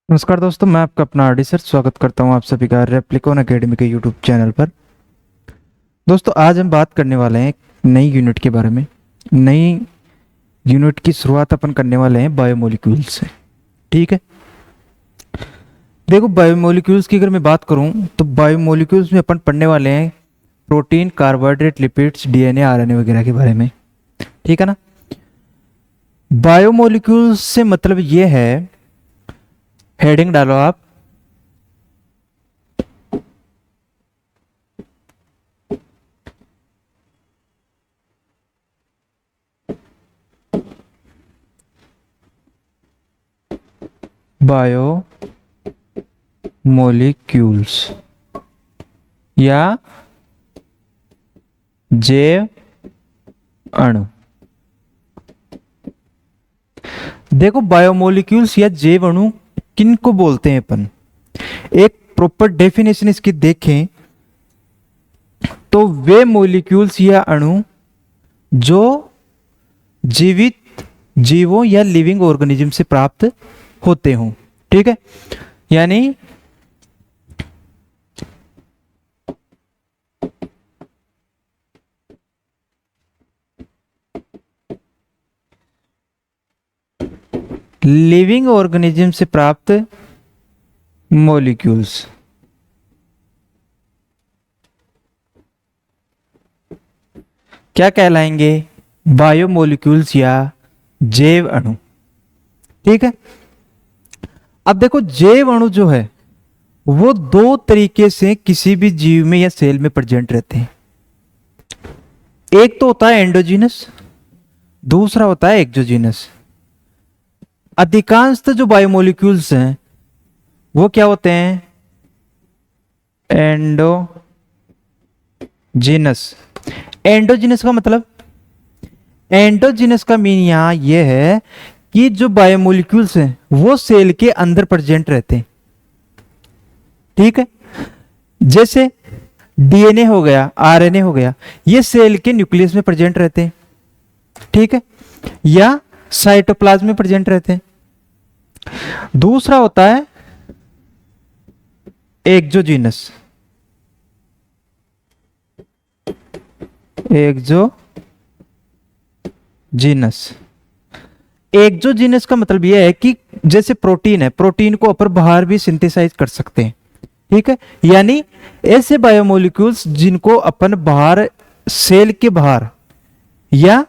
नमस्कार दोस्तों, मैं आपका अपना आरडी सर स्वागत करता हूं आप सभी का रेप्लिकॉन एकेडमी के यूट्यूब चैनल पर। दोस्तों, आज हम बात करने वाले हैं एक नई यूनिट के बारे में। नई यूनिट की शुरुआत अपन करने वाले हैं बायोमोलिक्यूल्स से। ठीक है। देखो, बायोमोलिक्यूल्स की अगर मैं बात करूं तो बायोमोलिक्यूल्स में अपन पढ़ने वाले हैं protein, carbohydrate, lipids, DNA, RNA वगैरह के बारे में। ठीक है ना। बायोमोलिक्यूल्स से मतलब ये है, हेडिंग डालो आप, बायो मोलिक्यूल्स या जैव अणु। देखो, बायोमोलिक्यूल्स या जैव अणु किन को बोलते हैं अपन, एक प्रॉपर डेफिनेशन इसकी देखें तो वे मोलिक्यूल्स या अणु जो जीवित जीवों या लिविंग ऑर्गेनिज्म से प्राप्त होते हों। ठीक है। यानी लिविंग ऑर्गेनिज्म से प्राप्त मोलिक्यूल्स क्या कहलाएंगे? बायोमोलिक्यूल्स या जैव अणु। ठीक है। अब देखो, जैव अणु जो है वो दो तरीके से किसी भी जीव में या सेल में प्रेजेंट रहते हैं। एक तो होता है एंडोजीनस, दूसरा होता है एक्सोजीनस। अधिकांशतः जो बायोमोलिक्यूल्स हैं वो क्या होते हैं? एंडोजीनस। एंडोजीनस का मतलब, एंडोजीनस का मीन यहां यह है कि जो बायोमोलिक्यूल्स हैं वो सेल के अंदर प्रेजेंट रहते हैं। ठीक है। जैसे डीएनए हो गया, आरएनए हो गया, ये सेल के न्यूक्लियस में प्रेजेंट रहते हैं। ठीक है। या साइटोप्लाज्म में प्रेजेंट रहते हैं। दूसरा होता है एक्सोजीनस। एक्सोजीनस एक्सोजीनस का मतलब यह है कि जैसे प्रोटीन है, प्रोटीन को अपन बाहर भी सिंथेसाइज कर सकते हैं। ठीक है। यानी ऐसे बायोमोलिक्यूल्स जिनको अपन बाहर, सेल के बाहर या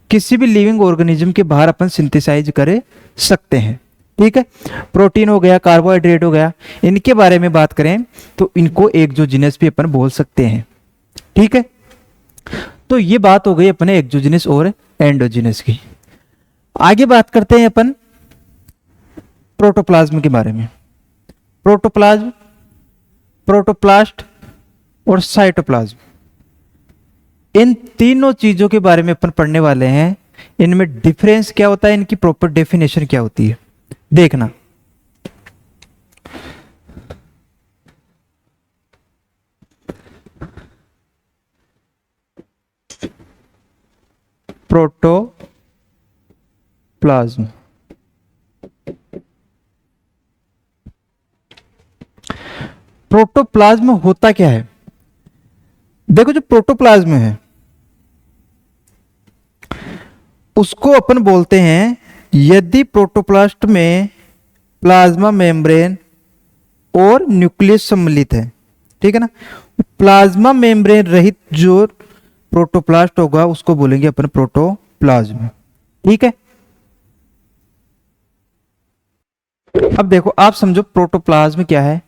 किसी भी लिविंग ऑर्गेनिज्म के बाहर अपन सिंथेसाइज कर सकते हैं। ठीक है। प्रोटीन हो गया, कार्बोहाइड्रेट हो गया, इनके बारे में बात करें तो इनको एक्सोजीनस भी अपन बोल सकते हैं। ठीक है। तो ये बात हो गई अपने एक्सोजीनस और एंडोजीनस की। आगे बात करते हैं अपन प्रोटोप्लाज्म के बारे में। प्रोटोप्लाज्म, प्रोटोप्लास्ट और साइटोप्लाज्म, इन तीनों चीजों के बारे में अपन पढ़ने वाले हैं। इनमें डिफरेंस क्या होता है, इनकी प्रॉपर डेफिनेशन क्या होती है, देखना। प्रोटोप्लाज्म, प्रोटोप्लाज्म होता क्या है? देखो, जो प्रोटोप्लाज्म है उसको अपन बोलते हैं, यदि प्रोटोप्लास्ट में प्लाज्मा मेम्ब्रेन और न्यूक्लियस सम्मिलित है। ठीक है ना। प्लाज्मा मेम्ब्रेन रहित जो प्रोटोप्लास्ट होगा उसको बोलेंगे अपन प्रोटोप्लाज्म। ठीक है। अब देखो, आप समझो प्रोटोप्लाज्म क्या है,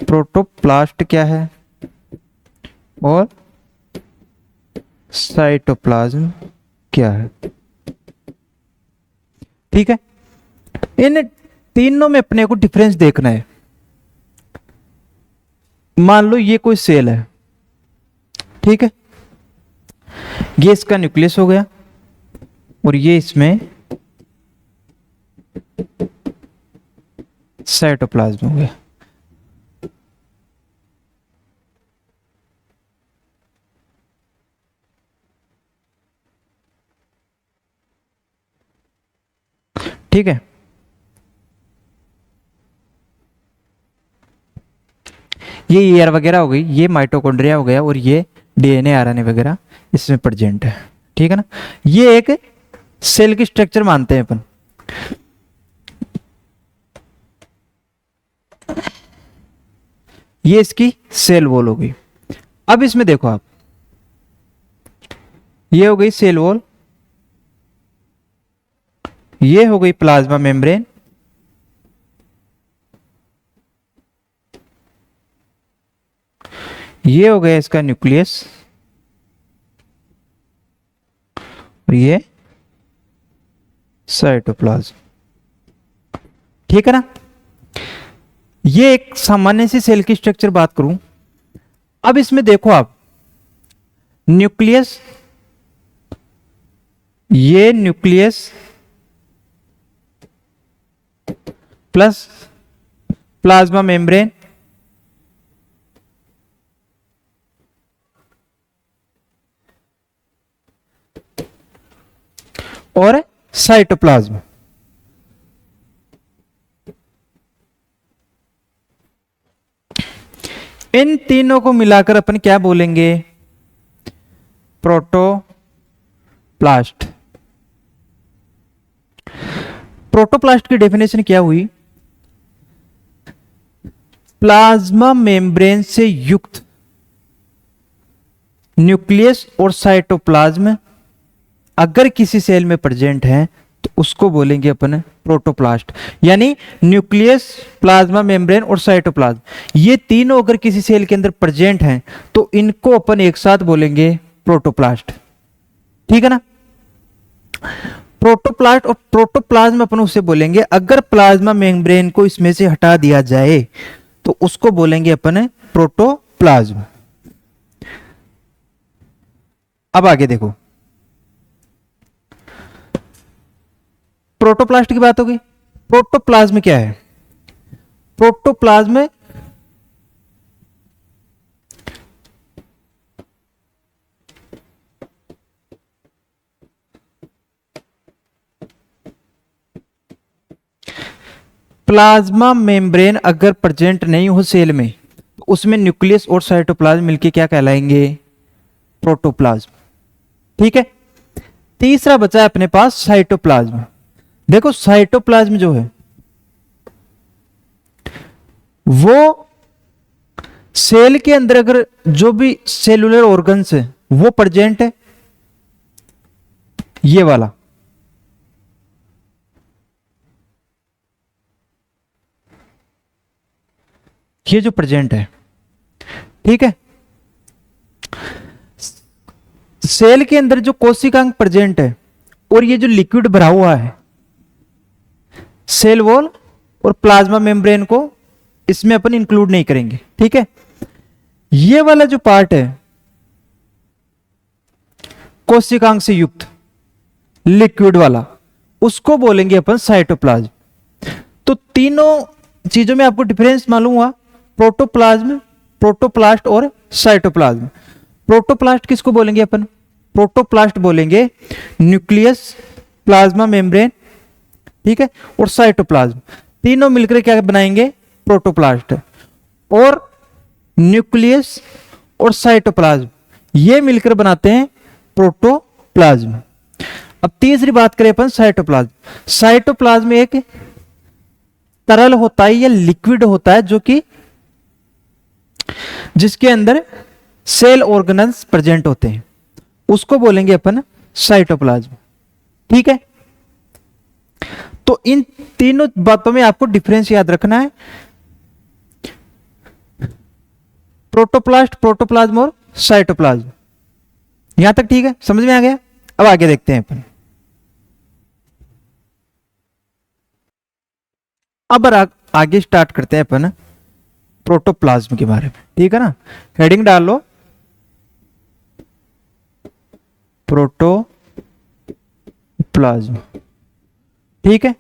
प्रोटोप्लास्ट क्या है और साइटोप्लाज्म क्या है। ठीक है। इन तीनों में अपने को डिफरेंस देखना है। मान लो ये कोई सेल है। ठीक है। ये इसका न्यूक्लियस हो गया और ये इसमें साइटोप्लाज्म हो गया। ठीक है। ये ईयर वगैरह हो गई, ये माइटोकॉन्ड्रिया हो गया, और ये डीएनए आरएनए वगैरह इसमें प्रेजेंट है। ठीक है ना। ये एक सेल की स्ट्रक्चर मानते हैं अपन। ये इसकी सेल वॉल हो गई। अब इसमें देखो आप, ये हो गई सेल वॉल, ये हो गई प्लाज्मा मेम्ब्रेन, ये हो गया इसका न्यूक्लियस, और ये साइटोप्लाज्म। ठीक है ना। ये एक सामान्य सी सेल की स्ट्रक्चर बात करूं। अब इसमें देखो आप, न्यूक्लियस, ये न्यूक्लियस प्लस प्लाज्मा मेम्ब्रेन, और साइटोप्लाज्म। इन तीनों को मिलाकर अपन क्या बोलेंगे? प्रोटोप्लास्ट। प्रोटोप्लास्ट की डेफिनेशन क्या हुई? प्लाज्मा मेम्ब्रेन से युक्त न्यूक्लियस और साइटोप्लाज्म अगर किसी सेल में प्रेजेंट है तो उसको बोलेंगे अपन प्रोटोप्लास्ट। यानी न्यूक्लियस, प्लाज्मा मेम्ब्रेन और साइटोप्लाज्म, ये तीनों अगर किसी सेल के अंदर प्रेजेंट हैं तो इनको अपन एक साथ बोलेंगे प्रोटोप्लास्ट। ठीक है ना। प्रोटोप्लास्ट और प्रोटोप्लाज्म अपन उसे बोलेंगे अगर प्लाज्मा मेम्ब्रेन को इसमें से हटा दिया जाए तो उसको बोलेंगे अपन प्रोटोप्लाज्म। अब आगे देखो, प्रोटोप्लास्ट की बात होगी। प्रोटोप्लाज्म क्या है? प्रोटोप्लाज्म प्लाज्मा मेम्ब्रेन अगर प्रेजेंट नहीं हो सेल में तो उसमें न्यूक्लियस और साइटोप्लाज्म मिलके क्या कहलाएंगे? प्रोटोप्लाज्म। ठीक है। तीसरा बचा है अपने पास साइटोप्लाज्म। देखो साइटोप्लाज्म जो है वो सेल के अंदर अगर जो भी सेलुलर ऑर्गन्स है वो प्रेजेंट है, ये वाला, ये जो प्रेजेंट है। ठीक है। सेल के अंदर जो कोशिकांग प्रेजेंट है और ये जो लिक्विड भरा हुआ है, सेल वॉल और प्लाज्मा मेम्ब्रेन को इसमें अपन इंक्लूड नहीं करेंगे। ठीक है। ये वाला जो पार्ट है कोशिकांग से युक्त लिक्विड वाला, उसको बोलेंगे अपन साइटोप्लाज्म। तो तीनों चीजों में आपको डिफरेंस मालूम हुआ, प्रोटोप्लाज्म, प्रोटोप्लास्ट और साइटोप्लाज्म। प्रोटोप्लास्ट किसको बोलेंगे अपन? प्रोटोप्लास्ट बोलेंगे न्यूक्लियस, प्लाज्मा मेम्ब्रेन, ठीक है, और साइटोप्लाज्म, तीनों मिलकर क्या बनाएंगे? प्रोटोप्लास्ट। और न्यूक्लियस और साइटोप्लाज्म ये मिलकर बनाते हैं प्रोटोप्लाज्म। अब तीसरी बात करें अपन साइटोप्लाज्म। साइटोप्लाज्म एक तरल होता है या लिक्विड होता है जो कि जिसके अंदर सेल ऑर्गेनल्स प्रेजेंट होते हैं, उसको बोलेंगे अपन साइटोप्लाज्म। ठीक है। तो इन तीनों बातों में आपको डिफरेंस याद रखना है, प्रोटोप्लास्ट, प्रोटोप्लाज्म और साइटोप्लाज्म। यहां तक ठीक है, समझ में आ गया? अब आगे देखते हैं अपन। अब आगे स्टार्ट करते हैं अपन प्रोटोप्लाज्म के बारे में। ठीक है ना। हेडिंग डाल लो, प्रोटोप्लाज्म। ठीक है।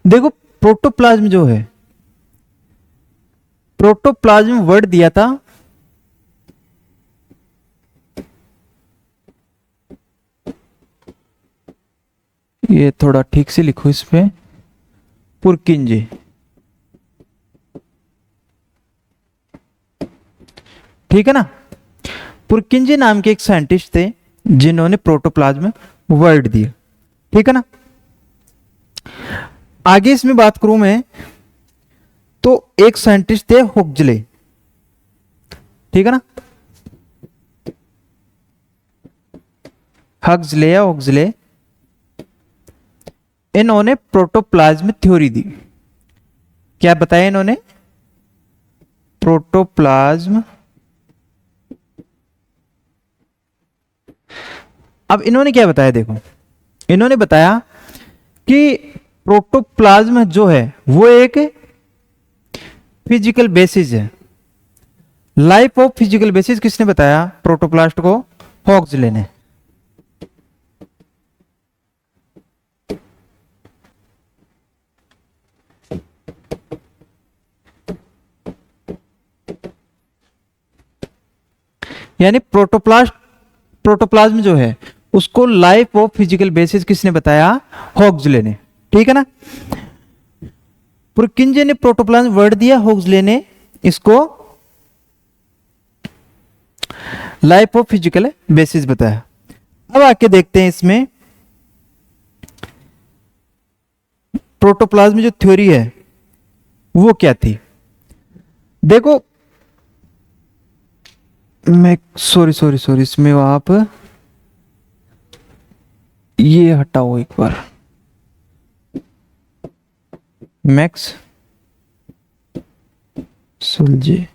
देखो प्रोटोप्लाज्म जो है, प्रोटोप्लाज्म वर्ड दिया था ये थोड़ा ठीक से लिखो इसमें, पुरकिंजे। ठीक है ना। पुरकिंजे नाम के एक साइंटिस्ट थे जिन्होंने प्रोटोप्लाज्म वर्ड दिया। ठीक है ना। आगे इसमें बात करूं मैं तो एक साइंटिस्ट थे हुक्सले। ठीक है ना, हक्सले या हुक्सले, इन्होंने प्रोटोप्लाज्म थ्योरी दी। क्या बताया इन्होंने? प्रोटोप्लाज्म। अब इन्होंने क्या बताया, देखो इन्होंने बताया कि प्रोटोप्लाज्म जो है वो एक फिजिकल बेसिस है। लाइफ ऑफ फिजिकल बेसिस किसने बताया प्रोटोप्लास्ट को? हुक्सले ने। यानी प्रोटोप्लाज्म जो है उसको लाइफ ऑफ फिजिकल बेसिस किसने बताया? हुक्सले ने। ठीक है ना। पुरकिंजे ने प्रोटोप्लाज्म वर्ड दिया, हुक्सले ने इसको लाइफ ऑफ फिजिकल बेसिस बताया। अब आके देखते हैं इसमें प्रोटोप्लाज्म जो थ्योरी है वो क्या थी। देखो मैं सॉरी इसमें आप ये हटाओ एक बार, मैक्स सुलजे।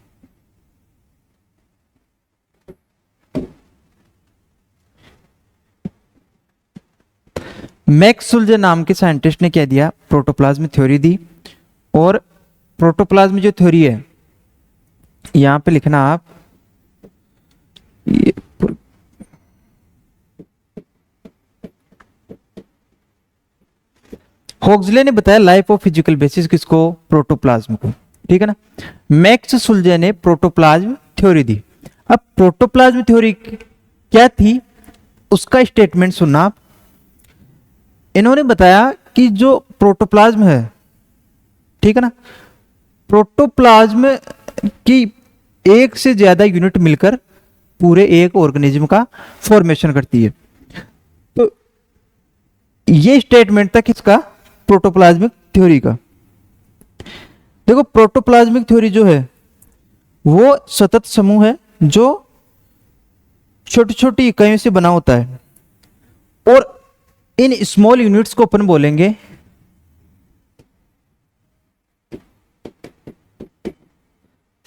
मैक्स सुलजे नाम के साइंटिस्ट ने क्या दिया? प्रोटोप्लाज्म थ्योरी दी। और प्रोटोप्लाज्म जो थ्योरी है यहां पे लिखना आप ये हुक्सले ने बताया लाइफ ऑफ फिजिकल बेसिस किसको? प्रोटोप्लाज्म को। ठीक है ना। मैक्स सुलजे ने प्रोटोप्लाज्म थ्योरी दी। अब प्रोटोप्लाज्म थ्योरी क्या थी उसका स्टेटमेंट सुनना आप। इन्होंने बताया कि जो प्रोटोप्लाज्म है, ठीक है ना, प्रोटोप्लाज्म की एक से ज्यादा यूनिट मिलकर पूरे एक ऑर्गेनिज्म का फॉर्मेशन करती है। तो ये स्टेटमेंट था किसका? प्रोटोप्लाज्मिक थ्योरी का। देखो प्रोटोप्लाज्मिक थ्योरी जो है वो सतत समूह है जो छोटी छोटी इकाइयों से बना होता है और इन स्मॉल यूनिट्स को अपन बोलेंगे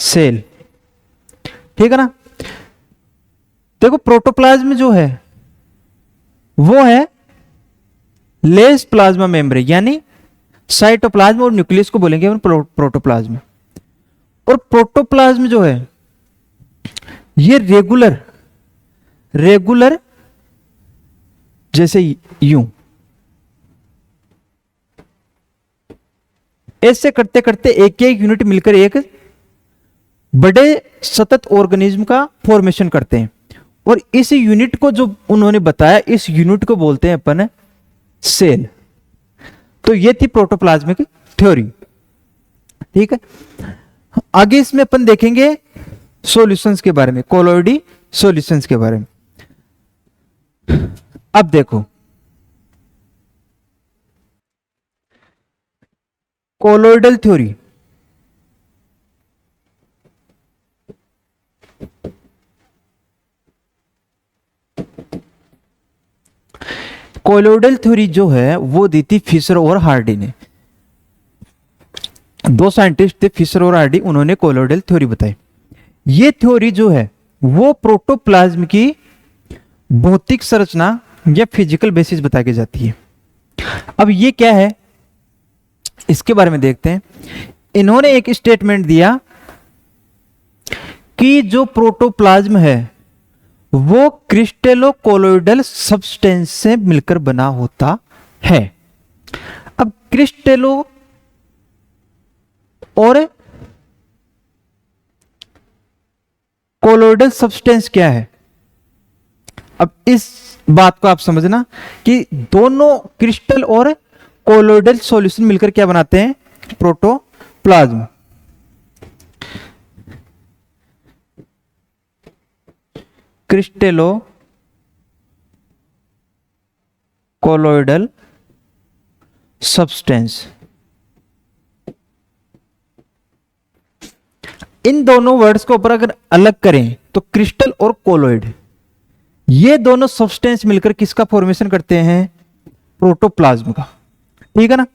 सेल। ठीक है ना। देखो प्रोटोप्लाज्म जो है वो है लेस प्लाज्मा मेम्ब्रेन, यानी साइटोप्लाज्म और न्यूक्लियस को बोलेंगे अपन प्रोटोप्लाज्म। और प्रोटोप्लाज्म जो है ये रेगुलर जैसे यूं ऐसे करते करते एक एक यूनिट मिलकर एक बड़े सतत ऑर्गेनिज्म का फॉर्मेशन करते हैं। और इस यूनिट को जो उन्होंने बताया, इस यूनिट को बोलते हैं अपन सेल। तो ये थी प्रोटोप्लाज्मिक थ्योरी। ठीक है। आगे इसमें अपन देखेंगे सॉल्यूशंस के बारे में, कोलॉइडी सॉल्यूशंस के बारे में। अब देखो कोलॉइडल थ्योरी। कोलॉइडल थ्योरी जो है वो दी थी फिशर और हार्डी ने। दो साइंटिस्ट थे फिशर और हार्डी, उन्होंने कोलॉइडल थ्योरी बताई। ये थ्योरी जो है वो प्रोटोप्लाज्म की भौतिक संरचना या फिजिकल बेसिस बता के जाती है। अब ये क्या है इसके बारे में देखते हैं। इन्होंने एक स्टेटमेंट दिया कि जो प्रोटोप्लाज्म है वो क्रिस्टेलो कोलोइडल सब्सटेंस से मिलकर बना होता है। अब क्रिस्टेलो और कोलोइडल सब्सटेंस क्या है? अब इस बात को आप समझना कि दोनों क्रिस्टल और कोलोइडल सॉल्यूशन मिलकर क्या बनाते हैं, प्रोटोप्लाज्म। Crystallo colloidal substance. इन दोनों वर्ड्स को ऊपर अगर अलग करें तो क्रिस्टल और कोलोइड, ये दोनों सब्सटेंस मिलकर किसका फॉर्मेशन करते हैं, प्रोटोप्लाज्म का। ठीक है ना।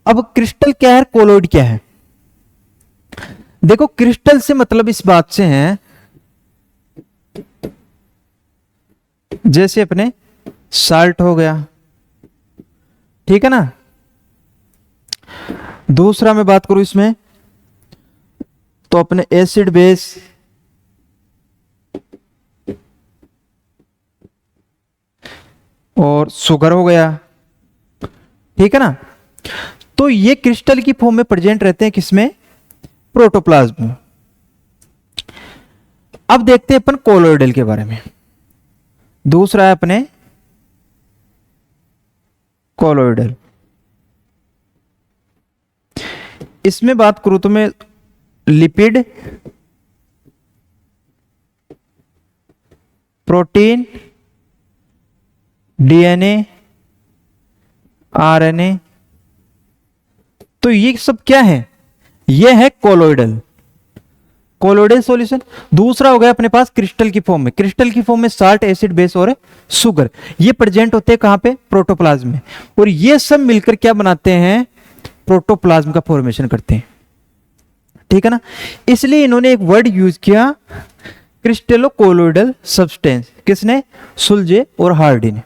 अब क्रिस्टल क्या है, कोलोइड क्या है। देखो क्रिस्टल से मतलब इस बात से है, जैसे अपने साल्ट हो गया, ठीक है ना। दूसरा मैं बात करूं इसमें तो अपने एसिड बेस, और शुगर हो गया, ठीक है ना। तो ये क्रिस्टल की फॉर्म में प्रेजेंट रहते हैं किसमें, प्रोटोप्लाज्म में। अब देखते हैं अपन कोलोइडल के बारे में। दूसरा है अपने कोलोइडल। इसमें बात करूं तो मैं लिपिड, प्रोटीन, डीएनए, आरएनए, तो ये सब क्या है, ये है कोलोइडल, कोलोइडल सॉल्यूशन। दूसरा हो गया अपने पास क्रिस्टल की फॉर्म में। क्रिस्टल की फॉर्म में साल्ट, एसिड बेस और शुगर, ये प्रेजेंट होते हैं कहां पे, प्रोटोप्लाज्म में। और ये सब मिलकर क्या बनाते हैं, प्रोटोप्लाज्म का फॉर्मेशन करते हैं। ठीक है ना। इसलिए इन्होंने एक वर्ड यूज किया, क्रिस्टेलो कोलोइडल सब्सटेंस। किसने, सुलजे और हार्डी ने।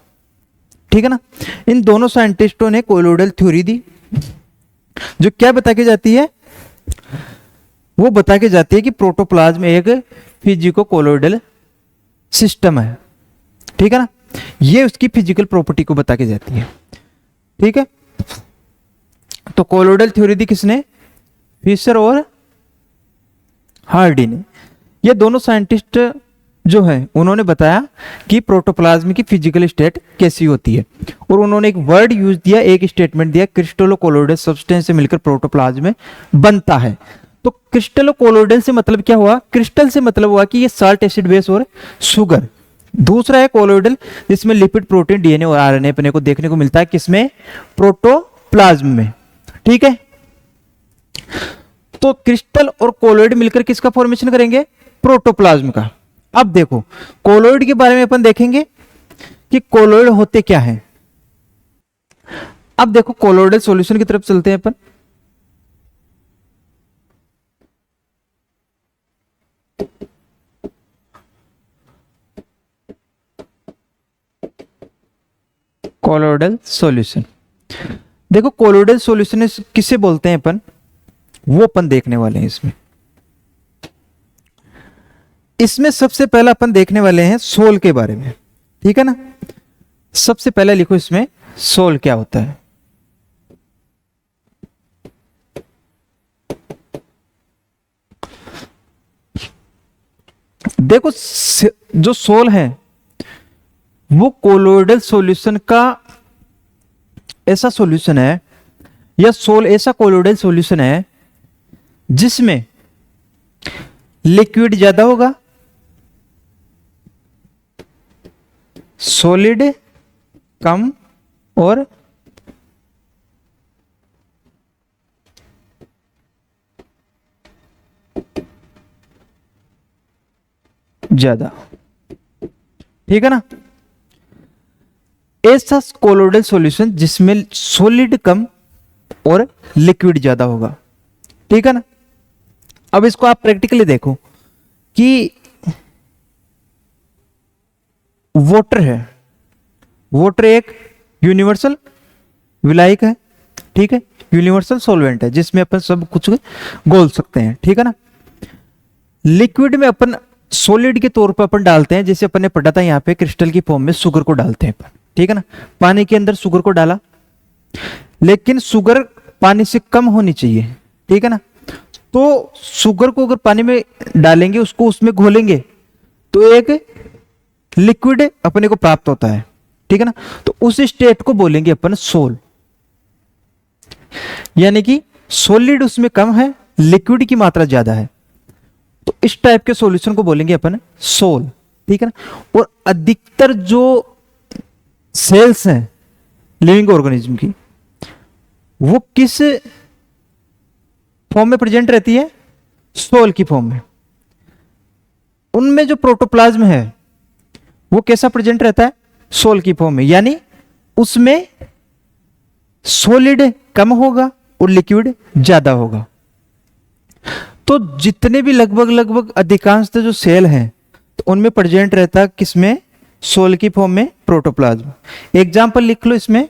ठीक है ना। इन दोनों साइंटिस्टों ने कोलोइडल थ्योरी दी, जो क्या बता के जाती है, वो बता के जाती है कि प्रोटोप्लाज्म एक फिजिको कोलोइडल सिस्टम है। ठीक है ना। ये उसकी फिजिकल प्रॉपर्टी को बता के जाती है। ठीक है। तो कोलोइडल थ्योरी दी किसने, फिशर और हार्डी ने। ये दोनों साइंटिस्ट जो है उन्होंने बताया कि प्रोटोप्लाज्म की फिजिकल स्टेट कैसी होती है। और उन्होंने एक वर्ड यूज दिया, एक स्टेटमेंट दिया, क्रिस्टलो कोलोइडल सब्सटेंस से मिलकर प्रोटोप्लाज्म बनता है। तो क्रिस्टलो कोलोइडल से मतलब क्या हुआ, क्रिस्टल से मतलब हुआ कि ये साल्ट, एसिड बेस और शुगर। दूसरा है कोलोइडल, जिसमें लिपिड, प्रोटीन, डीएनए और आरएनए अपने को देखने को मिलता है किसमें, प्रोटोप्लाज्म में। ठीक है। तो क्रिस्टल और कोलोइड मिलकर किसका फॉर्मेशन करेंगे, प्रोटोप्लाज्म का। अब देखो कोलोइड के बारे में अपन देखेंगे कि कोलोइड होते क्या हैं। अब देखो कोलोइडल सॉल्यूशन की तरफ चलते हैं अपन। कोलोइडल सॉल्यूशन, देखो कोलोइडल सॉल्यूशन किसे बोलते हैं अपन, वो अपन देखने वाले हैं इसमें। इसमें सबसे पहला अपन देखने वाले हैं सोल के बारे में। ठीक है ना। सबसे पहले लिखो इसमें सोल क्या होता है। देखो जो सोल है वो कोलोइडल सॉल्यूशन का ऐसा सॉल्यूशन है, या सोल ऐसा कोलोइडल सॉल्यूशन है जिसमें लिक्विड ज्यादा होगा, सॉलिड कम और ज्यादा। ठीक है ना। ऐसा कोलोइडल सॉल्यूशन जिसमें सॉलिड कम और लिक्विड ज्यादा होगा। ठीक है ना। अब इसको आप प्रैक्टिकली देखो कि वाटर है, वाटर एक यूनिवर्सल विलायक है। ठीक है। यूनिवर्सल सॉल्वेंट है जिसमें अपन सब कुछ घोल सकते हैं। ठीक है ना। लिक्विड में अपन सॉलिड के तौर पर अपन डालते हैं, जैसे अपन ने पढ़ा था यहाँ पे क्रिस्टल की फॉर्म में शुगर को डालते हैं अपन। ठीक है ना। पानी के अंदर शुगर को डाला, लेकिन शुगर पानी से कम होनी चाहिए। ठीक है ना। तो शुगर को अगर पानी में डालेंगे, उसको उसमें घोलेंगे, तो एक लिक्विड अपने को प्राप्त होता है, ठीक है ना। तो उस स्टेट को बोलेंगे अपन सोल, यानी कि सॉलिड उसमें कम है, लिक्विड की मात्रा ज्यादा है, तो इस टाइप के सॉल्यूशन को बोलेंगे अपन सोल, ठीक है ना। और अधिकतर जो सेल्स हैं लिविंग ऑर्गेनिज्म की, वो किस फॉर्म में प्रेजेंट रहती है? सोल की फॉर्म में। उनमें जो प्रोटोप्लाज्म है वो कैसा प्रेजेंट रहता है? सोल की फॉर्म में, यानी उसमें सॉलिड कम होगा और लिक्विड ज्यादा होगा। तो जितने भी लगभग अधिकांश जो सेल हैं, तो उनमें प्रेजेंट रहता है किसमें? सोल की फॉर्म में प्रोटोप्लाज्म। एग्जाम्पल लिख लो इसमें,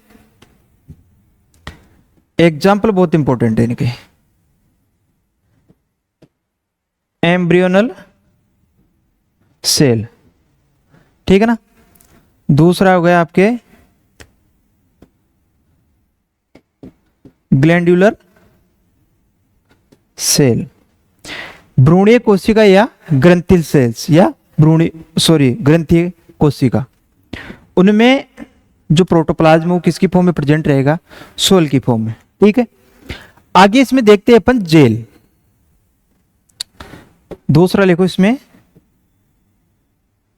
एग्जाम्पल बहुत इंपॉर्टेंट है इनके। एम्ब्रियोनल सेल, ठीक है ना। दूसरा हो गया आपके ग्लैंड्यूलर सेल, भ्रूणीय कोशिका या ग्रंथिल सेल्स, या ग्रंथीय कोशिका। उनमें जो प्रोटोप्लाज्म वो किसकी फॉर्म में प्रेजेंट रहेगा? सोल की फॉर्म में, ठीक है। आगे इसमें देखते हैं अपन जेल। दूसरा लिखो इसमें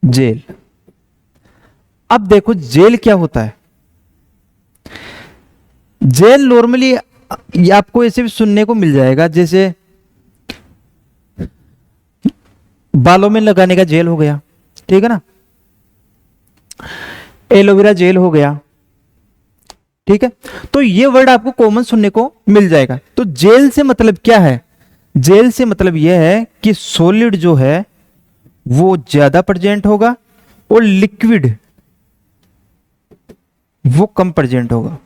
जेल। अब देखो जेल क्या होता है। जेल नॉर्मली आपको ऐसे भी सुनने को मिल जाएगा, जैसे बालों में लगाने का जेल हो गया, ठीक है ना, एलोवेरा जेल हो गया, ठीक है। तो ये वर्ड आपको कॉमन सुनने को मिल जाएगा। तो जेल से मतलब क्या है? जेल से मतलब यह है कि सॉलिड जो है वो ज्यादा प्रेजेंट होगा और लिक्विड वो कम प्रेजेंट होगा।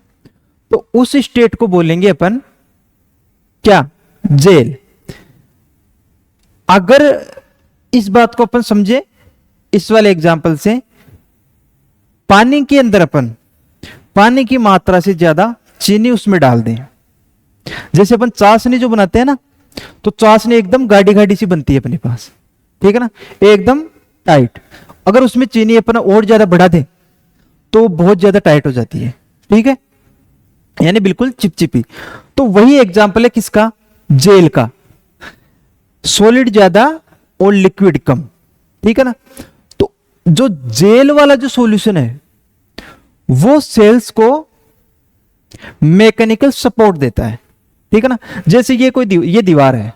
तो उस स्टेट को बोलेंगे अपन क्या? जेल। अगर इस बात को अपन समझे इस वाले एग्जाम्पल से, पानी के अंदर अपन पानी की मात्रा से ज्यादा चीनी उसमें डाल दें, जैसे अपन चाशनी जो बनाते हैं ना, तो चाशनी एकदम गाढ़ी गाढ़ी सी बनती है अपने पास, ठीक है ना, एकदम टाइट। अगर उसमें चीनी अपन और ज्यादा बढ़ा दें तो बहुत ज्यादा टाइट हो जाती है, ठीक है, यानी बिल्कुल चिपचिपी। तो वही एग्जाम्पल है किसका? जेल का। सॉलिड ज्यादा और लिक्विड कम, ठीक है ना। तो जो जेल वाला जो सॉल्यूशन है वो सेल्स को मैकेनिकल सपोर्ट देता है, ठीक है ना। जैसे ये ये दीवार है,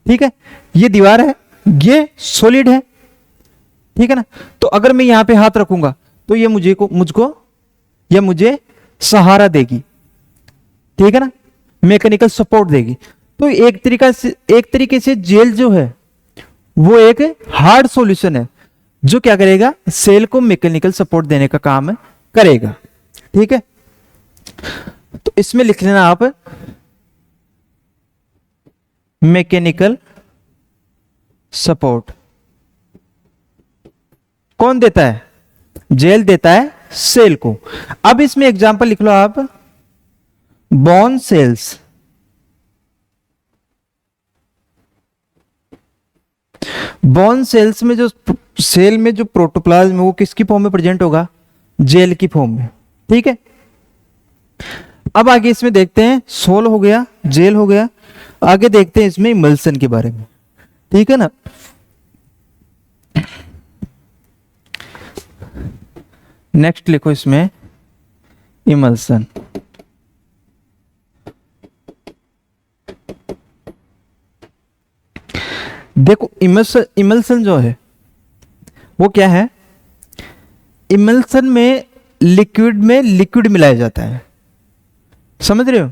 ठीक है, ये दीवार है, ये सॉलिड है, ठीक है ना। तो अगर मैं यहां पे हाथ रखूंगा तो ये मुझे सहारा देगी, ठीक है ना, मैकेनिकल सपोर्ट देगी। तो एक तरीके से जेल जो है वो एक हार्ड सॉल्यूशन है जो क्या करेगा? सेल को मैकेनिकल सपोर्ट देने का काम करेगा, ठीक है। तो इसमें लिख लेना आप मैकेनिकल सपोर्ट कौन देता है? जेल देता है सेल को। अब इसमें एग्जांपल लिख लो आप, बोन सेल्स। बोन सेल्स में जो सेल में जो प्रोटोप्लाज्म वो किसकी फॉर्म में प्रेजेंट होगा? जेल की फॉर्म में, ठीक है। अब आगे इसमें देखते हैं, सोल हो गया, जेल हो गया, आगे देखते हैं इसमें इमल्सन के बारे में, ठीक है ना। नेक्स्ट लिखो इसमें इमल्सन। देखो इमल्सन जो है वो क्या है? इमल्सन में लिक्विड मिलाया जाता है, समझ रहे हो?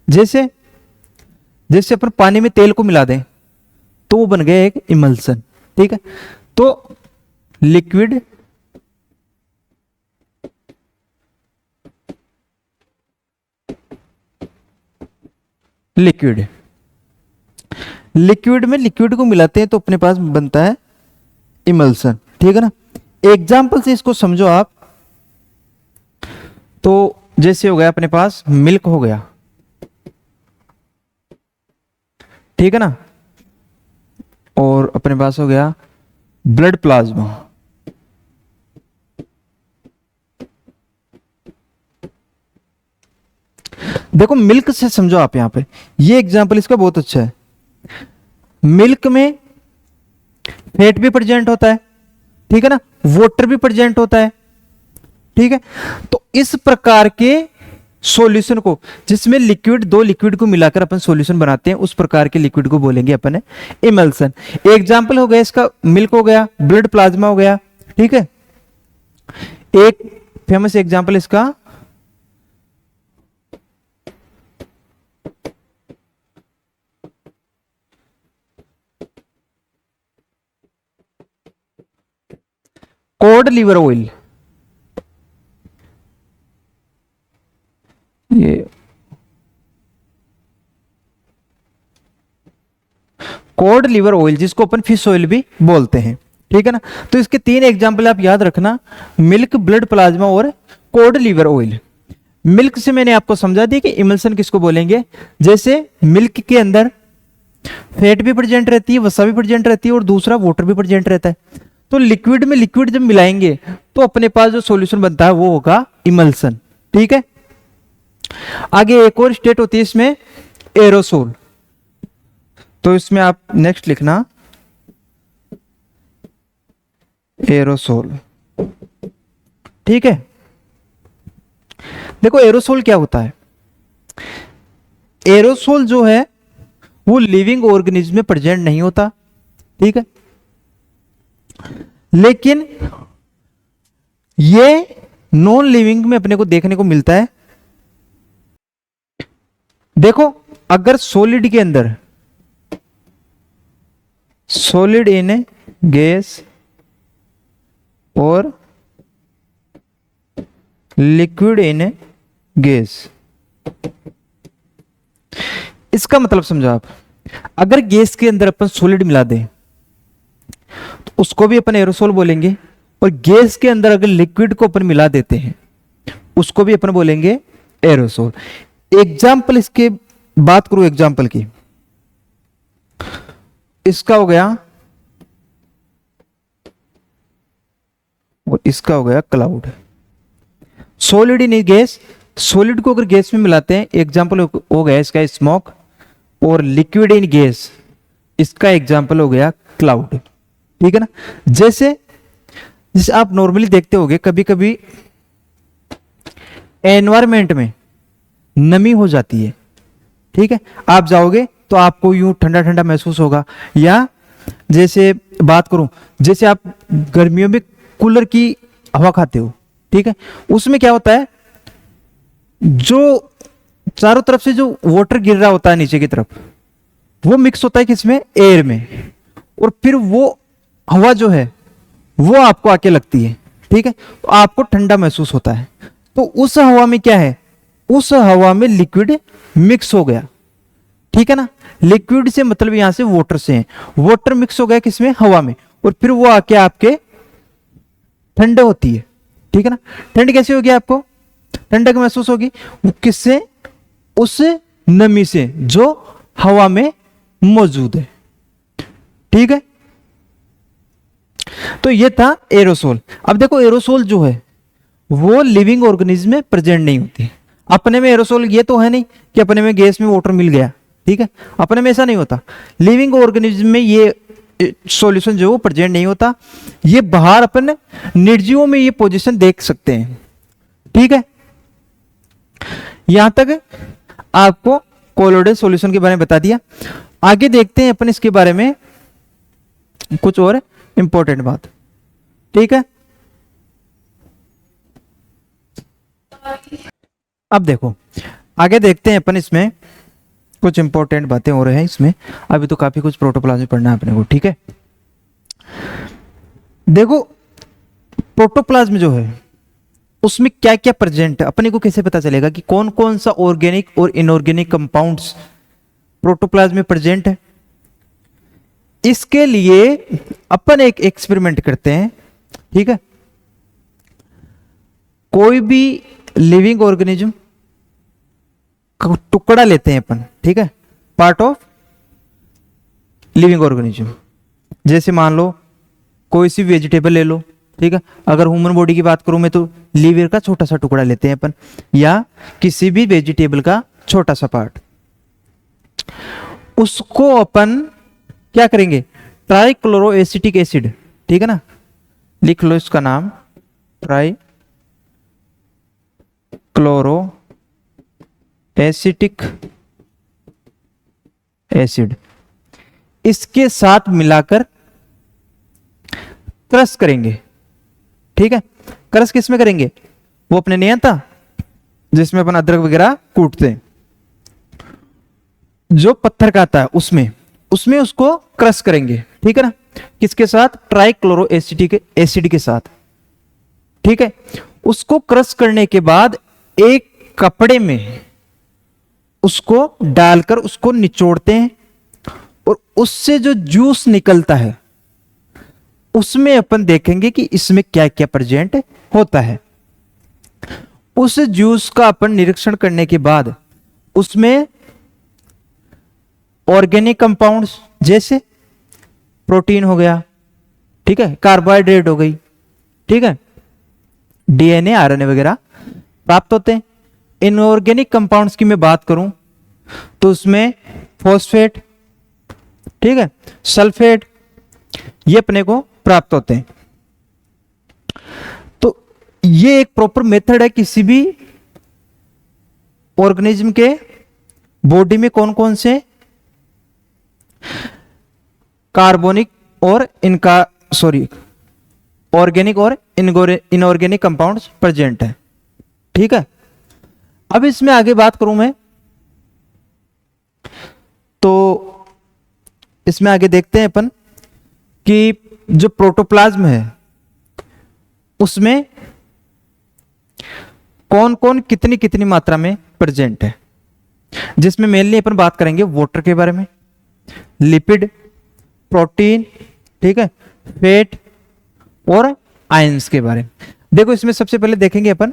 जैसे अपन पानी में तेल को मिला दें तो वो बन गया एक इमल्सन, ठीक है। तो लिक्विड में लिक्विड को मिलाते हैं तो अपने पास बनता है इमल्सन, ठीक है ना। एग्जाम्पल से इसको समझो आप। तो जैसे हो गया अपने पास मिल्क हो गया, ठीक है ना, और अपने पास हो गया ब्लड प्लाज्मा, देखो मिल्क से समझो आप, यहां पे ये एग्जांपल इसका बहुत अच्छा है। मिल्क में फैट भी प्रेजेंट होता है, ठीक है ना, वाटर भी प्रेजेंट होता है, ठीक है। तो इस प्रकार के सॉल्यूशन को, जिसमें लिक्विड, दो लिक्विड को मिलाकर अपन सॉल्यूशन बनाते हैं, उस प्रकार के लिक्विड को बोलेंगे अपन इमल्सन। एग्जांपल हो गया इसका मिल्क हो गया, ब्लड प्लाज्मा हो गया, ठीक है। एक फेमस एग्जांपल इसका कॉड लिवर ऑयल, ये कॉड लिवर ऑयल जिसको अपन फिश ऑयल भी बोलते हैं, ठीक है ना। तो इसके तीन एग्जांपल आप याद रखना, मिल्क, ब्लड प्लाज्मा और कॉड लिवर ऑयल। मिल्क से मैंने आपको समझा दिया कि इमल्सन किसको बोलेंगे, जैसे मिल्क के अंदर फैट भी प्रेजेंट रहती है, वसा भी प्रेजेंट रहती है और दूसरा वाटर भी प्रेजेंट रहता है। तो लिक्विड में लिक्विड जब मिलाएंगे तो अपने पास जो सॉल्यूशन बनता है वो होगा इमल्सन, ठीक है। आगे एक और स्टेट होती है इसमें, एरोसोल। तो इसमें आप नेक्स्ट लिखना एरोसोल, ठीक है। देखो एरोसोल क्या होता है, एरोसोल जो है वो लिविंग ऑर्गेनिज्म में प्रेजेंट नहीं होता, ठीक है, लेकिन ये नॉन लिविंग में अपने को देखने को मिलता है। देखो अगर सॉलिड के अंदर, सॉलिड इन ए गैस और लिक्विड इन ए गैस, इसका मतलब समझो आप, अगर गैस के अंदर अपन सॉलिड मिला दें तो उसको भी अपन एरोसोल बोलेंगे, और गैस के अंदर अगर लिक्विड को अपन मिला देते हैं उसको भी अपन बोलेंगे एरोसोल। एग्जाम्पल इसके बात करूं, एग्जाम्पल की, इसका हो गया और इसका हो गया cloud. Solid in gas, solid को अगर गैस में मिलाते हैं, एग्जाम्पल हो गया इसका स्मोक, और लिक्विड इन गैस, इसका एग्जाम्पल हो गया क्लाउड, ठीक है ना। जैसे जैसे आप नॉर्मली देखते होंगे कभी कभी एनवायरमेंट में नमी हो जाती है, ठीक है, आप जाओगे तो आपको यूं ठंडा ठंडा महसूस होगा। या जैसे बात करूं, जैसे आप गर्मियों में कूलर की हवा खाते हो, ठीक है, उसमें क्या होता है, जो चारों तरफ से जो वाटर गिर रहा होता है नीचे की तरफ, वो मिक्स होता है किसमें, एयर में, और फिर वो हवा जो है वो आपको आके लगती है, ठीक है, तो आपको ठंडा महसूस होता है। तो उस हवा में क्या है, उस हवा में लिक्विड मिक्स हो गया, ठीक है ना। लिक्विड से मतलब यहां से वाटर से है, वाटर मिक्स हो गया किसमें, हवा में, और फिर वो आके आपके ठंडे होती है, ठीक है ना। ठंड कैसे होगी, आपको ठंडक महसूस होगी, वो किससे, उस नमी से जो हवा में मौजूद है, ठीक है। तो ये था एरोसोल। अब देखो एरोसोल जो है वो लिविंग ऑर्गेनिज्म में प्रेजेंट नहीं होती। अपने में एरोसोल ये तो है नहीं कि अपने में गैस में वाटर मिल गया, ठीक है, अपने में ऐसा नहीं होता। लिविंग ऑर्गेनिज्म में ये सॉल्यूशन जो है वो प्रेजेंट नहीं होता। ये बाहर अपन निर्जीवों में ये पोजीशन देख सकते हैं, ठीक है। यहां तक आपको कोलोइडल सॉल्यूशन के बारे में बता दिया। आगे देखते हैं अपन इसके बारे में कुछ और इंपॉर्टेंट बात, ठीक है। अब देखो आगे देखते हैं अपन इसमें कुछ इंपॉर्टेंट बातें हो रही हैं इसमें। अभी तो काफी कुछ प्रोटोप्लाज्म पढ़ना है अपने को, ठीक है। देखो प्रोटोप्लाज्म जो है उसमें क्या क्या प्रेजेंट है, अपने को कैसे पता चलेगा कि कौन कौन सा ऑर्गेनिक और इनऑर्गेनिक कंपाउंड्स प्रोटोप्लाज्म में प्रेजेंट है। इसके लिए अपन एक एक्सपेरिमेंट करते हैं, ठीक है। कोई भी लिविंग ऑर्गेनिज्म का टुकड़ा लेते हैं अपन, ठीक है, पार्ट ऑफ लिविंग ऑर्गेनिज्म। जैसे मान लो कोई सी वेजिटेबल ले लो, ठीक है, अगर ह्यूमन बॉडी की बात करूं मैं तो लीवर का छोटा सा टुकड़ा लेते हैं अपन, या किसी भी वेजिटेबल का छोटा सा पार्ट, उसको अपन क्या करेंगे, ट्राइक्लोरोएसिटिक एसिड, ठीक है ना, लिख लो इसका नाम ट्राइक्लोरो एसिटिक एसिड, इसके साथ मिलाकर क्रश करेंगे। ठीक है, क्रश किस में करेंगे, वो अपने नहीं आता जिसमें अपन अदरक वगैरह कूटते हैं, जो पत्थर का आता है उसमें उसमें उसको क्रश करेंगे। ठीक है ना, किसके साथ, ट्राइक्लोरो एसिटिक एसिड के साथ। ठीक है, उसको क्रश करने के बाद एक कपड़े में उसको डालकर उसको निचोड़ते हैं, और उससे जो जूस निकलता है उसमें अपन देखेंगे कि इसमें क्या क्या प्रेजेंट होता है। उस जूस का अपन निरीक्षण करने के बाद उसमें ऑर्गेनिक कंपाउंड्स जैसे प्रोटीन हो गया, ठीक है, कार्बोहाइड्रेट हो गई, ठीक है, डीएनए आरएनए वगैरह प्राप्त होते हैं। इनऑर्गेनिक कंपाउंड्स की मैं बात करूं तो उसमें फॉस्फेट, ठीक है, सल्फेट, ये अपने को प्राप्त होते हैं। तो ये एक प्रॉपर मेथड है किसी भी ऑर्गेनिज्म के बॉडी में कौन कौन से कार्बोनिक और ऑर्गेनिक और इनऑर्गेनिक कंपाउंड्स प्रेजेंट है। ठीक है, अब इसमें आगे बात करूं मैं तो इसमें आगे देखते हैं अपन कि जो प्रोटोप्लाज्म है उसमें कौन कौन कितनी कितनी मात्रा में प्रेजेंट है, जिसमें मेनली अपन बात करेंगे वाटर के बारे में, लिपिड, प्रोटीन, ठीक है, फैट और आयंस के बारे में। देखो इसमें सबसे पहले देखेंगे अपन,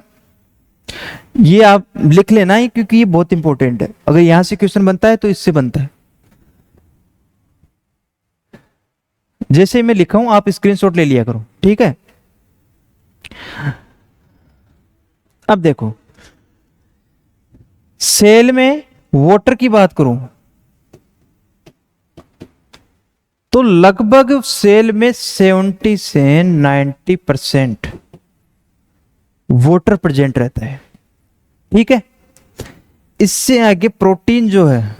ये आप लिख लेना ही क्योंकि ये बहुत इंपॉर्टेंट है, अगर यहां से क्वेश्चन बनता है तो इससे बनता है। जैसे मैं लिखा हूं आप स्क्रीनशॉट ले लिया करो। ठीक है, अब देखो सेल में वाटर की बात करूं तो लगभग सेल में 70 से 90% वाटर प्रेजेंट रहता है। ठीक है, इससे आगे प्रोटीन जो है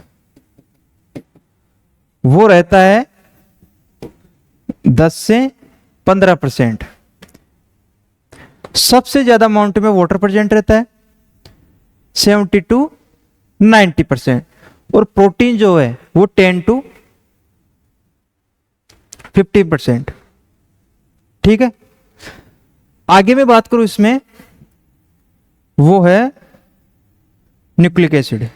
वो रहता है 10 से 15%। सबसे ज्यादा अमाउंट में वाटर प्रेजेंट रहता है 70 to 90%, और प्रोटीन जो है वो 10 to 50%। ठीक है, आगे मैं बात करूं इसमें वो है न्यूक्लिक एसिड।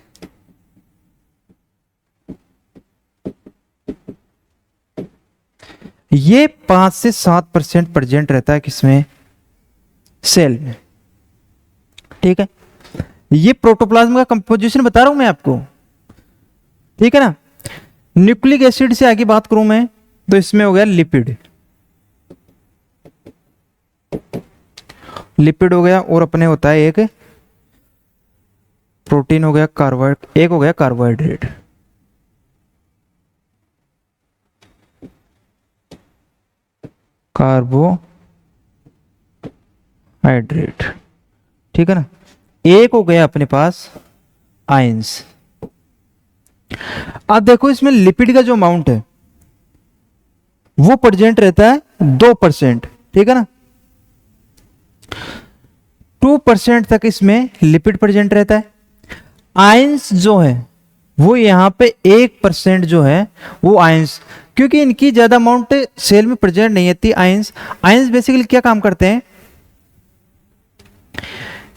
ये 5 से 7% प्रेजेंट रहता है किसमें, सेल में। ठीक है, ये प्रोटोप्लाज्म का कंपोजिशन बता रहा हूं मैं आपको। ठीक है ना, न्यूक्लिक एसिड से आगे बात करूं मैं तो इसमें हो गया लिपिड, लिपिड हो गया, और अपने होता है एक प्रोटीन हो गया, कार्बोहाइड्रेट, एक हो गया कार्बोहाइड्रेट। कार्बोहाइड्रेट, ठीक है ना, एक हो गया अपने पास आयंस। अब देखो इसमें लिपिड का जो अमाउंट है वो प्रेजेंट रहता है 2%। ठीक है ना, 2% तक इसमें लिपिड प्रेजेंट रहता है। आयंस जो है वो यहां पे 1% जो है वो आयंस, क्योंकि इनकी ज्यादा अमाउंट सेल में प्रेजेंट नहीं होती। आयंस बेसिकली क्या काम करते हैं,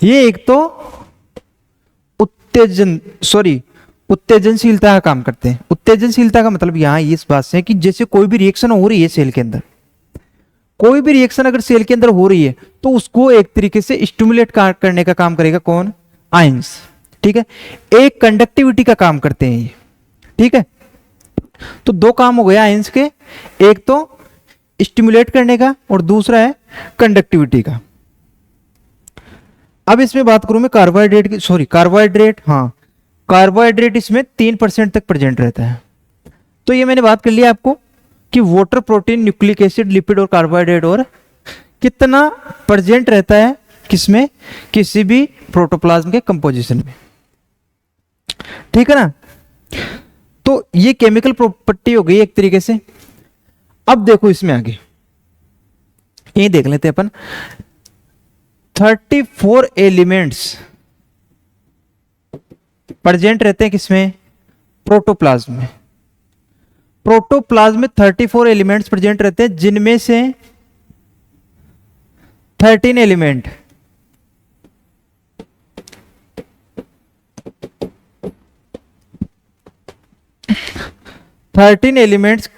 ये एक तो उत्तेजनशीलता का काम करते हैं। उत्तेजनशीलता का मतलब यहां इस बात से है कि जैसे कोई भी रिएक्शन हो रही है सेल के अंदर, कोई भी रिएक्शन अगर सेल के अंदर हो रही है तो उसको एक तरीके से स्टिमुलेट करने का काम करेगा कौन, आयंस। ठीक है, एक कंडक्टिविटी का काम करते हैं ये। ठीक है, तो दो काम हो गया आयंस के, एक तो स्टिमुलेट करने का और दूसरा है कंडक्टिविटी का। अब इसमें बात करूं मैं कार्बोहाइड्रेट की, हाँ, कार्बोहाइड्रेट इसमें 3% तक प्रेजेंट रहता है। तो ये मैंने बात कर लिया आपको कि water, protein, nucleic acid, lipid और कार्बोहाइड्रेट और कितना प्रेजेंट रहता है किसमें, किसी भी प्रोटोप्लाज्म के कंपोजिशन में। ठीक है ना। तो ये केमिकल प्रॉपर्टी हो गई एक तरीके से। अब देखो इसमें आगे ये देख लेते हैं अपन, 34 एलिमेंट्स प्रेजेंट रहते हैं किसमें, प्रोटोप्लाज्म में। प्रोटोप्लाज्म में 34 एलिमेंट्स प्रेजेंट रहते हैं, जिनमें से 13 एलिमेंट एलिमेंट्स,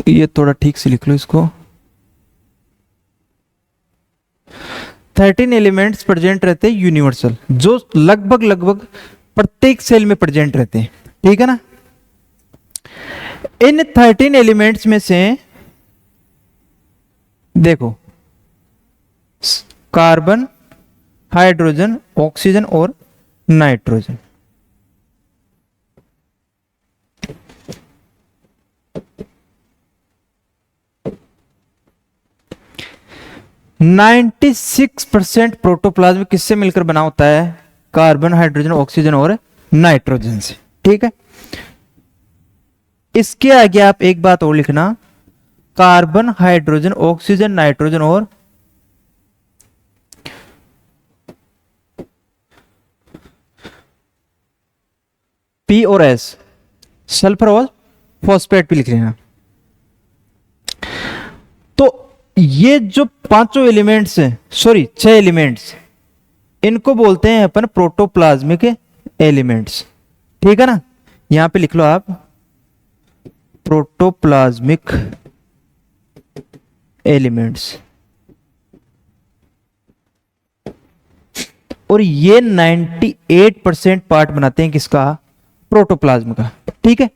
ये थोड़ा ठीक से लिख लो इसको, 13 एलिमेंट्स प्रेजेंट रहते हैं यूनिवर्सल, जो लगभग प्रत्येक सेल में प्रेजेंट रहते हैं। ठीक है ना। इन 13 एलिमेंट्स में से देखो कार्बन, हाइड्रोजन, ऑक्सीजन और नाइट्रोजन, नाइन्टी 96% प्रोटोप्लाज्म किससे मिलकर बना होता है, कार्बन, हाइड्रोजन, ऑक्सीजन और नाइट्रोजन से। ठीक है। इसके आगे आप एक बात और लिखना, कार्बन, हाइड्रोजन, ऑक्सीजन, नाइट्रोजन और पी और एस, सल्फर और फॉस्फेट भी लिख लेना। तो ये जो पांचों एलिमेंट्स हैं, सॉरी 6 एलिमेंट्स, इनको बोलते हैं अपन प्रोटोप्लाज्मिक एलिमेंट्स। ठीक है ना। यहां पे लिख लो आप प्रोटोप्लाज्मिक एलिमेंट्स। और ये 98% पार्ट बनाते हैं किसका, प्रोटोप्लाज्म का। ठीक है।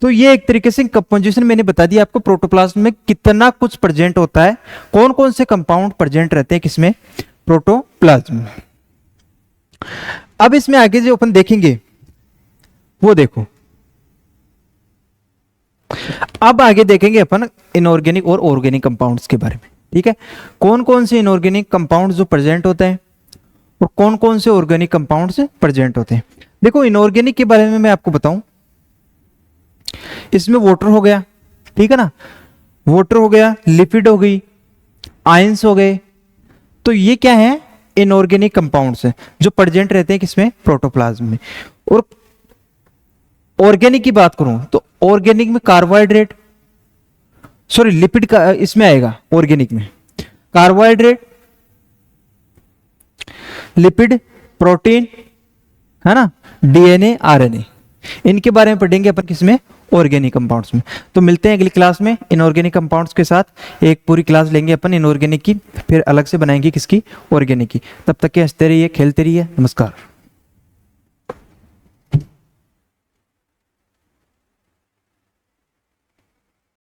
तो ये एक तरीके से कंपोजिशन मैंने बता दिया आपको, प्रोटोप्लाज्म में कितना कुछ प्रेजेंट होता है, कौन कौन से कंपाउंड प्रेजेंट रहते हैं किसमें, प्रोटोप्लाज्म में। अब इसमें आगे जो अपन देखेंगे वो देखो, अब आगे देखेंगे अपन इनऑर्गेनिक और ऑर्गेनिक कंपाउंड्स के बारे में। ठीक है। कौन कौन से इनऑर्गेनिक कंपाउंड्स जो प्रेजेंट होते हैं और कौन कौन से ऑर्गेनिक कंपाउंड्स प्रेजेंट होते हैं। देखो इनऑर्गेनिक के बारे में मैं आपको बताऊं, इसमें वाटर हो गया, ठीक है ना, वाटर हो गया, लिपिड हो गई, आयंस हो गए। तो ये क्या है, इनऑर्गेनिक कंपाउंड्स हैं जो प्रेजेंट रहते हैं किसमें, प्रोटोप्लाज्म में। और ऑर्गेनिक की बात करूं तो ऑर्गेनिक में कार्बोहाइड्रेट, सॉरी लिपिड का इसमें आएगा, ऑर्गेनिक में कार्बोहाइड्रेट, लिपिड, प्रोटीन, है ना, डीएनए, आरएनए, इनके बारे में पढ़ेंगे अपन किसमें, ऑर्गेनिक कंपाउंड्स में। तो मिलते हैं अगली क्लास में इनऑर्गेनिक कंपाउंड्स के साथ। एक पूरी क्लास लेंगे अपन इनऑर्गेनिक की, फिर अलग से बनाएंगे किसकी, ऑर्गेनिक की। तब तक के हंसते रहिए, खेलते रहिए। नमस्कार।